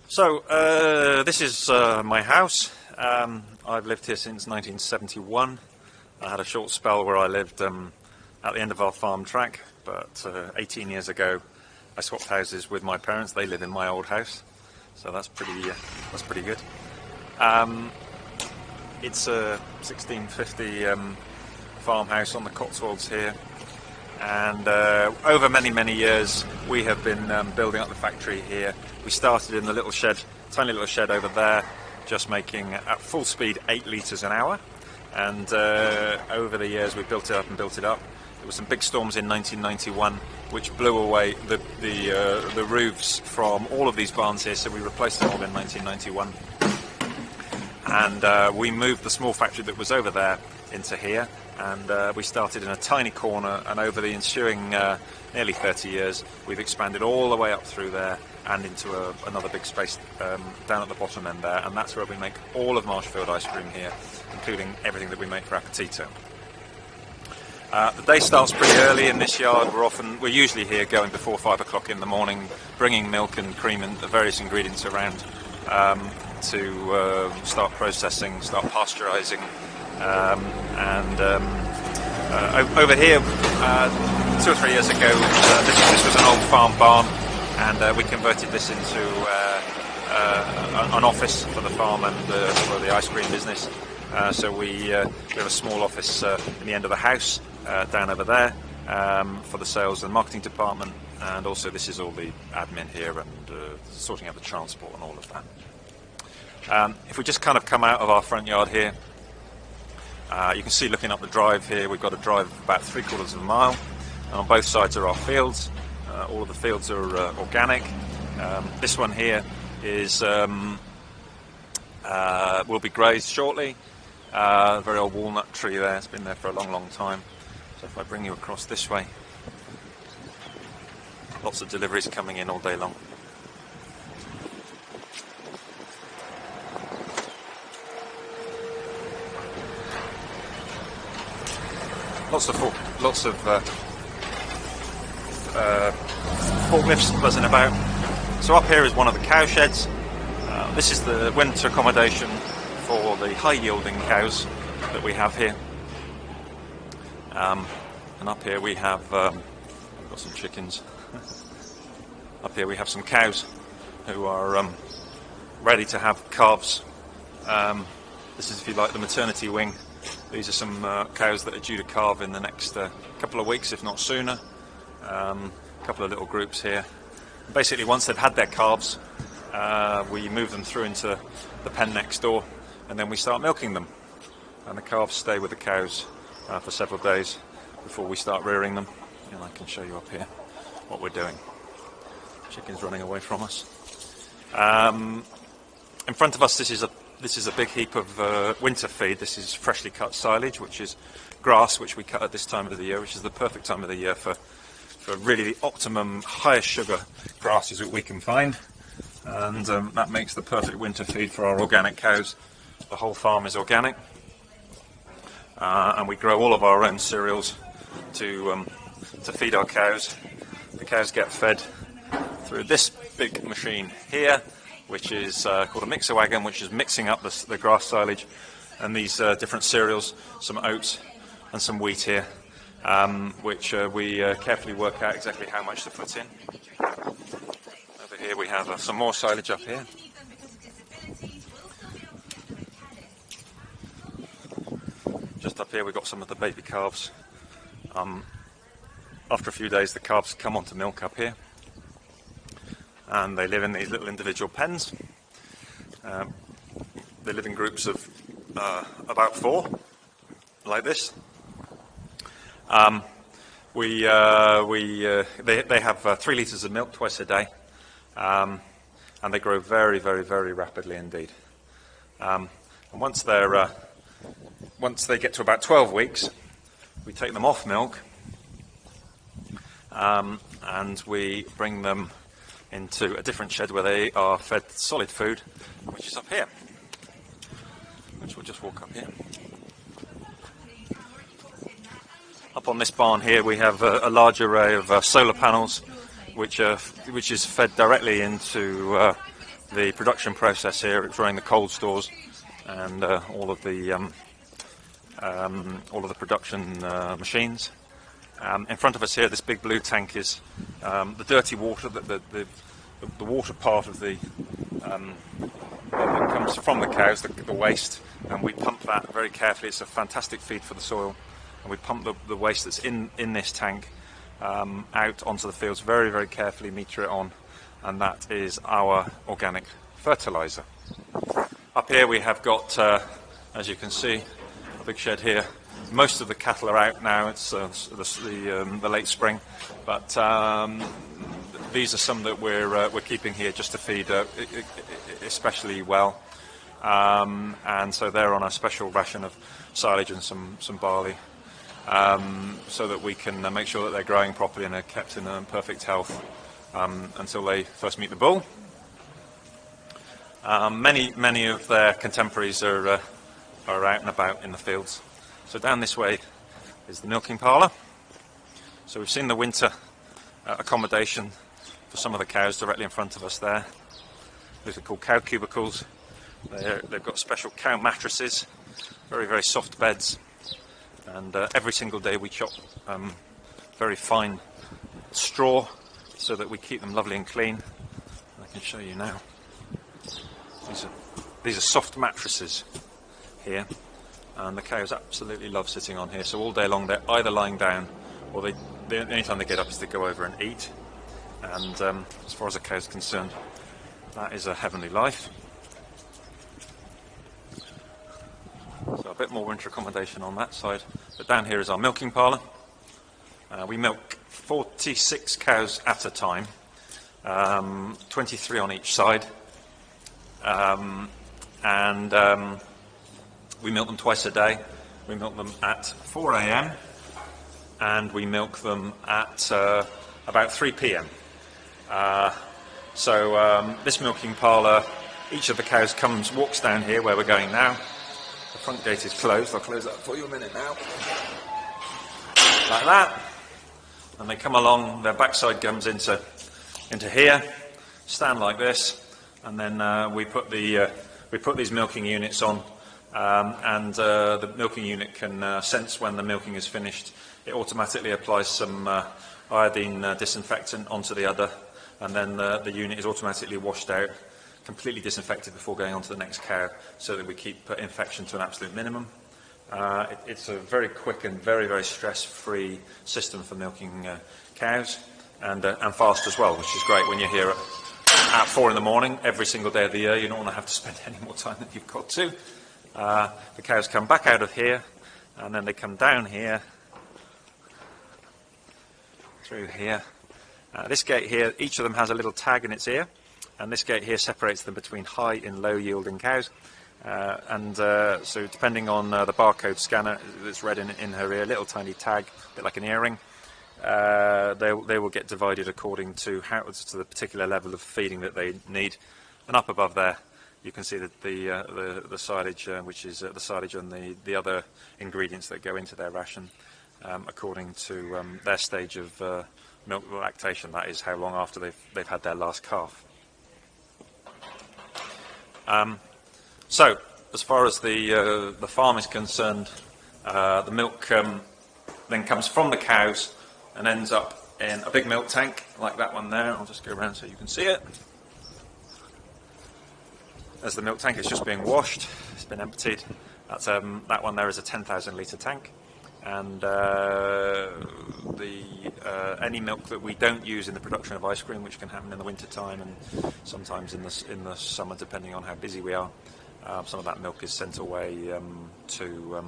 This is my house. I've lived here since 1971. I had a short spell where I lived at the end of our farm track, but 18 years ago I swapped houses with my parents. They live in my old house, so that's pretty good. It's a 1650 farmhouse on the Cotswolds here, and over many years we have been building up the factory here. We started in the little shed, tiny little shed over there, just making at full speed 8 litres an hour, and over the years we built it up and built it up. There were some big storms in 1991 which blew away the roofs from all of these barns here, so we replaced them all in 1991, and we moved the small factory that was over there into here, and we started in a tiny corner, and over the ensuing nearly 30 years we've expanded all the way up through there and into another big space down at the bottom end there, and that's where we make all of Marshfield ice cream here, including everything that we make for Appetito. The day starts pretty early in this yard. We're usually here going before 5 o'clock in the morning, bringing milk and cream and the various ingredients around to start processing, start pasteurising, over here 2 or 3 years ago this was an old farm barn, and we converted this into an office for the farm and for the ice cream business. So we have a small office in the end of the house down over there for the sales and marketing department, and also this is all the admin here and sorting out the transport and all of that. If we just kind of come out of our front yard here, you can see, looking up the drive here, we've got a drive about 3/4 of a mile, and on both sides are our fields. All of the fields are organic. This one here is will be grazed shortly. A very old walnut tree there, it's been there for a long time. So if I bring you across this way, lots of deliveries coming in all day long. Lots of forklifts buzzing about. So up here is one of the cow sheds. This is the winter accommodation for the high-yielding cows that we have here. And up here we have we've got some chickens. Up here we have some cows who are ready to have calves. This is, if you like, the maternity wing. These are some cows that are due to calve in the next couple of weeks, if not sooner. A couple of little groups here. Basically, once they've had their calves, we move them through into the pen next door, and then we start milking them. And the calves stay with the cows for several days before we start rearing them. And I can show you up here what we're doing. Chickens running away from us. In front of us, this is a big heap of winter feed. This is freshly cut silage, which is grass, which we cut at this time of the year, which is the perfect time of the year for really the optimum highest sugar grasses that we can find, and that makes the perfect winter feed for our organic cows. The whole farm is organic, and we grow all of our own cereals to feed our cows. The cows get fed through this big machine here, which is called a mixer wagon, which is mixing up the grass silage and these different cereals, some oats and some wheat here, which we carefully work out exactly how much to put in. Over here we have some more silage up here. Just up here we've got some of the baby calves. After a few days the calves come on to milk up here, and they live in these little individual pens. They live in groups of about 4, like this. They have 3 litres of milk twice a day, and they grow very rapidly indeed. And once they get to about 12 weeks, we take them off milk, and we bring them into a different shed where they are fed solid food, which is up here, which we'll just walk up here. Up on this barn here we have a large array of solar panels, which is fed directly into the production process here. It's running the cold stores and all of the production machines. In front of us here, this big blue tank is the dirty water, the water part of the that comes from the cows, the waste, and we pump that very carefully. It's a fantastic feed for the soil, and we pump the waste that's in this tank out onto the fields very, very carefully, meter it on, and that is our organic fertilizer. Up here we have got, as you can see, a big shed here. Most of the cattle are out now. It's the late spring, but these are some that we're keeping here just to feed especially well, and so they're on a special ration of silage and some barley, so that we can make sure that they're growing properly and are kept in perfect health until they first meet the bull. Many of their contemporaries are out and about in the fields. So down this way is the milking parlour. So we've seen the winter accommodation for some of the cows directly in front of us there. These are called cow cubicles. They've got special cow mattresses, very, very soft beds, and every single day we chop very fine straw so that we keep them lovely and clean. I can show you now. These are soft mattresses here, and the cows absolutely love sitting on here. So all day long they're either lying down, or the only time they get up is to go over and eat. And as far as the cow's concerned, that is a heavenly life. So a bit more winter accommodation on that side. But down here is our milking parlour. We milk 46 cows at a time, 23 on each side. We milk them twice a day. We milk them at 4 a.m. and we milk them at about 3 p.m. This milking parlour, each of the cows walks down here where we're going now. The front gate is closed. I'll close that for you a minute now. Like that. And they come along, their backside comes into here, stand like this, and then we put these milking units on. The milking unit can sense when the milking is finished. It automatically applies some iodine disinfectant onto the udder, and then the unit is automatically washed out, completely disinfected before going on to the next cow, so that we keep infection to an absolute minimum. It's a very quick and very, very stress-free system for milking cows, and fast as well, which is great when you're here at 4 in the morning every single day of the year. You don't want to have to spend any more time than you've got to. The cows come back out of here, and then they come down here, through here. This gate here, each of them has a little tag in its ear, and this gate here separates them between high and low yielding cows. So depending on the barcode scanner that's read in her ear, little tiny tag, a bit like an earring, they will get divided according to the particular level of feeding that they need. And up above there, you can see that the silage, which is the silage and the other ingredients that go into their ration, according to their stage of milk lactation. That is how long after they've had their last calf. So, as far as the farm is concerned, the milk then comes from the cows and ends up in a big milk tank like that one there. I'll just go around so you can see it. As the milk tank is just being washed, it's been emptied. That one there is a 10,000 litre tank, and any milk that we don't use in the production of ice cream, which can happen in the winter time and sometimes in the summer, depending on how busy we are, some of that milk is sent away to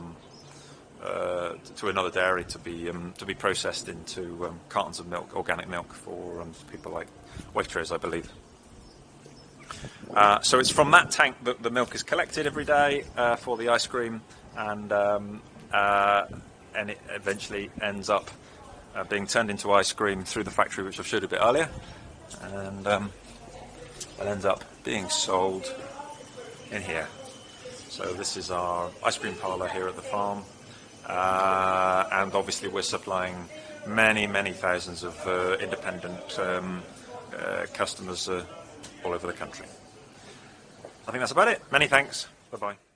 another dairy to be processed into cartons of milk, organic milk for people like Waitrose, I believe. So it's from that tank that the milk is collected every day for the ice cream, and it eventually ends up being turned into ice cream through the factory, which I showed a bit earlier, and it ends up being sold in here. So this is our ice cream parlour here at the farm, and obviously we're supplying many thousands of independent customers all over the country. I think that's about it. Many thanks. Bye bye.